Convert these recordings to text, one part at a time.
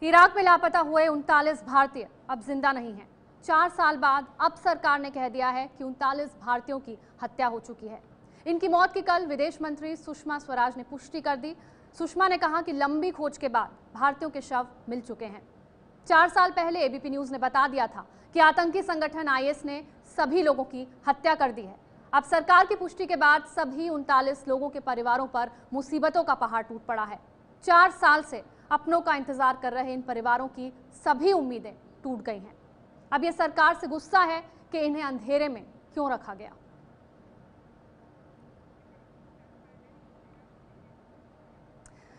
Iraq में लापता हुए 39 भारतीय अब जिंदा नहीं हैं। 4 साल बाद अब सरकार ने कह दिया है कि 39 भारतीयों की हत्या हो चुकी है। इनकी मौत की कल विदेश मंत्री सुषमा स्वराज ने पुष्टि कर दी। सुषमा ने कहा कि लंबी खोज के बाद भारतीयों के शव मिल चुके हैं। 4 साल पहले एबीपी न्यूज ने बता दिया था कि आतंकी संगठन आईएस ने सभी लोगों की हत्या कर दी है। अब सरकार की पुष्टि के बाद सभी 39 लोगों के परिवारों पर मुसीबतों का पहाड़ टूट पड़ा है। 4 साल से अपनों का इंतजार कर रहे इन परिवारों की सभी उम्मीदें टूट गई हैं। अब ये सरकार से गुस्सा है कि इन्हें अंधेरे में क्यों रखा गया।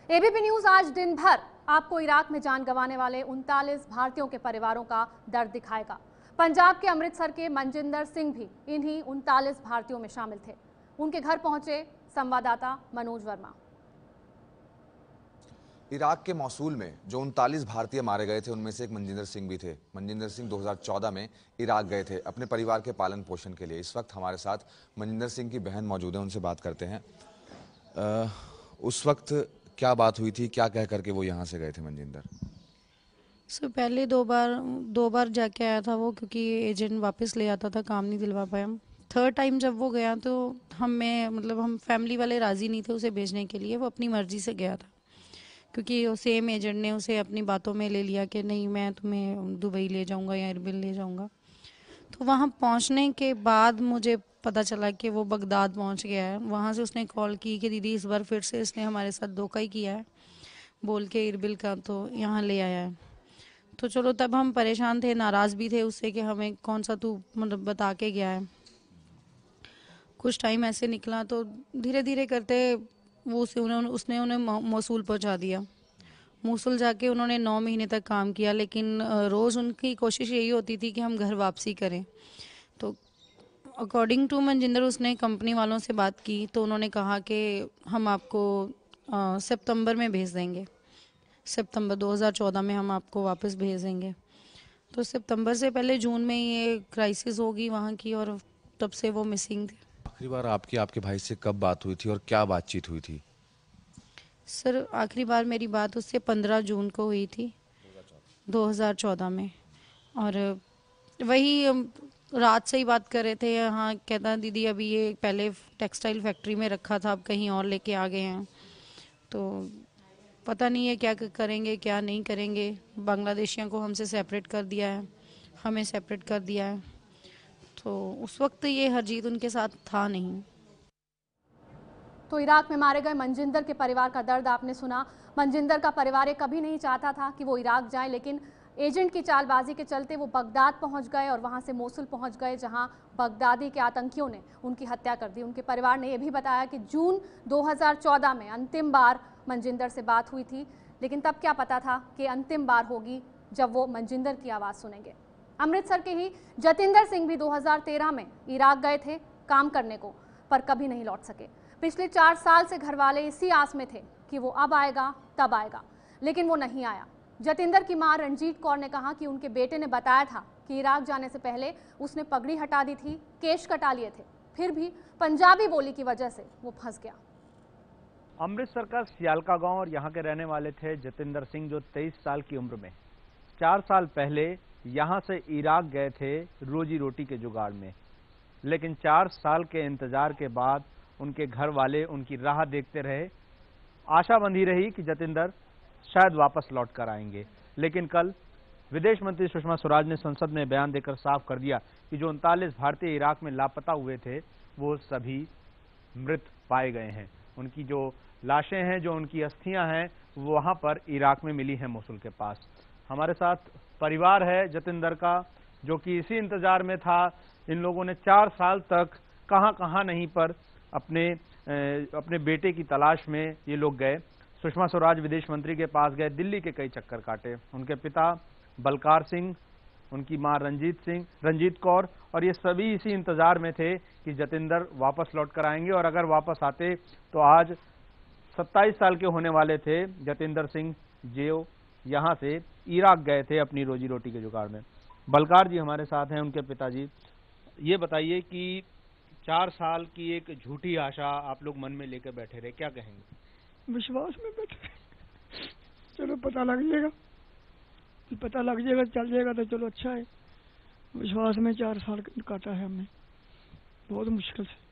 एबीपी न्यूज आज दिन भर आपको इराक में जान गंवाने वाले 39 भारतीयों के परिवारों का दर्द दिखाएगा। पंजाब के अमृतसर के मनजिंदर सिंह भी इन्हीं 39 भारतीयों में शामिल थे। उनके घर पहुंचे संवाददाता मनोज वर्मा। इराक के मौसूल में जो 39 भारतीय मारे गए थे उनमें से एक मनजिंदर सिंह भी थे। मनजिंदर सिंह 2014 में इराक गए थे अपने परिवार के पालन पोषण के लिए। इस वक्त हमारे साथ मनजिंदर सिंह की बहन मौजूद है, उनसे बात करते हैं। उस वक्त क्या बात हुई थी, क्या कह करके वो यहाँ से गए थे मनजिंदर? सर पहले दो बार जाके आया था वो, क्योंकि एजेंट वापस ले आता था, काम नहीं दिलवा पाया। थर्ड टाइम जब वो गया तो हम फैमिली वाले राज़ी नहीं थे उसे भेजने के लिए। वो अपनी मर्जी से गया था, क्योंकि वो सेम एजेंट ने उसे अपनी बातों में ले लिया कि नहीं मैं तुम्हें दुबई ले जाऊंगा या इरबिल ले जाऊंगा। तो वहाँ पहुँचने के बाद मुझे पता चला कि वो बगदाद पहुँच गया है। वहाँ से उसने कॉल की कि दीदी इस बार फिर से इसने हमारे साथ धोखा ही किया है, बोल के इरबिल का तो यहाँ ले आया है। तो चलो तब हम परेशान थे, नाराज़ भी थे उससे कि हमें कौन सा तू बता के गया है। कुछ टाइम ऐसे निकला तो धीरे धीरे करते वो उसने उन्हें मौसूल पहुंचा दिया। मूसल जाके उन्होंने 9 महीने तक काम किया, लेकिन रोज़ उनकी कोशिश यही होती थी कि हम घर वापसी करें। तो अकॉर्डिंग टू मनजिंदर उसने कंपनी वालों से बात की तो उन्होंने कहा कि हम आपको सितंबर में भेज देंगे, सितंबर 2014 में हम आपको वापस भेज देंगे। तो सितंबर से पहले जून में ये क्राइसिस होगी वहाँ की, और तब से वो मिसिंग थे। आखिरी बार आपके भाई से कब बात हुई थी और क्या बातचीत हुई थी? सर आखिरी बार मेरी बात उससे 15 जून को हुई थी 2014 में, और वही रात से ही बात कर रहे थे। हाँ कहता दीदी अभी ये पहले टेक्सटाइल फैक्ट्री में रखा था, अब कहीं और लेके आ गए हैं, तो पता नहीं है क्या करेंगे क्या नहीं करेंगे। बांग्लादेशियों को हमसे सेपरेट कर दिया है, हमें सेपरेट कर दिया है। तो उस वक्त ये हरजीत उनके साथ था नहीं। तो इराक में मारे गए मनजिंदर के परिवार का दर्द आपने सुना। मनजिंदर का परिवार ये कभी नहीं चाहता था कि वो इराक जाए, लेकिन एजेंट की चालबाजी के चलते वो बगदाद पहुंच गए और वहां से मोसुल पहुंच गए, जहां बगदादी के आतंकियों ने उनकी हत्या कर दी। उनके परिवार ने यह भी बताया कि जून 2014 में अंतिम बार मनजिंदर से बात हुई थी, लेकिन तब क्या पता था कि अंतिम बार होगी जब वो मनजिंदर की आवाज़ सुनेंगे। अमृतसर के ही जतिंदर सिंह भी 2013 में इराक गए थे काम करने को, पर कभी नहीं लौट सके। पिछले 4 साल से घरवाले इसी आस में थे कि वो अब आएगा तब आएगा, लेकिन वो नहीं आया। जतिंदर की मां रंजीत कौर ने कहा कि उनके बेटे ने बताया था कि इराक जाने से पहले उसने पगड़ी हटा दी थी, केश कटा लिए थे, फिर भी पंजाबी बोली की वजह से वो फंस गया। अमृतसर का सियालका गांव और यहाँ के रहने वाले थे जतिंदर सिंह, जो 23 साल की उम्र में 4 साल पहले यहाँ से इराक गए थे रोजी रोटी के जुगाड़ में। लेकिन 4 साल के इंतजार के बाद उनके घर वाले उनकी राह देखते रहे। आशा बंधी रही कि जतिंदर शायद वापस लौट कर आएंगे, लेकिन कल विदेश मंत्री सुषमा स्वराज ने संसद में बयान देकर साफ कर दिया कि जो 39 भारतीय इराक में लापता हुए थे वो सभी मृत पाए गए हैं। उनकी जो लाशें हैं, जो उनकी अस्थियां हैं, वो वहां पर इराक में मिली हैं मोसुल के पास। हमारे साथ परिवार है जतिंदर का, जो कि इसी इंतजार में था। इन लोगों ने 4 साल तक कहां नहीं पर अपने बेटे की तलाश में ये लोग गए। सुषमा स्वराज विदेश मंत्री के पास गए, दिल्ली के कई चक्कर काटे। उनके पिता बलकार सिंह, उनकी मां रंजीत कौर, और ये सभी इसी इंतजार में थे कि जतिंदर वापस लौट कर आएंगे। और अगर वापस आते तो आज 27 साल के होने वाले थे जतिंदर सिंह, जो यहाँ से इराक गए थे अपनी रोजी रोटी के जुगाड़ में। बलकार जी हमारे साथ हैं, उनके पिताजी। ये बताइए कि 4 साल की एक झूठी आशा आप लोग मन में लेकर बैठे रहे, क्या कहेंगे? विश्वास में बैठे, चलो पता लग जाएगा। पता लग जाएगा, चल जाएगा तो चलो अच्छा है। विश्वास में 4 साल काटा है हमने, बहुत मुश्किल से।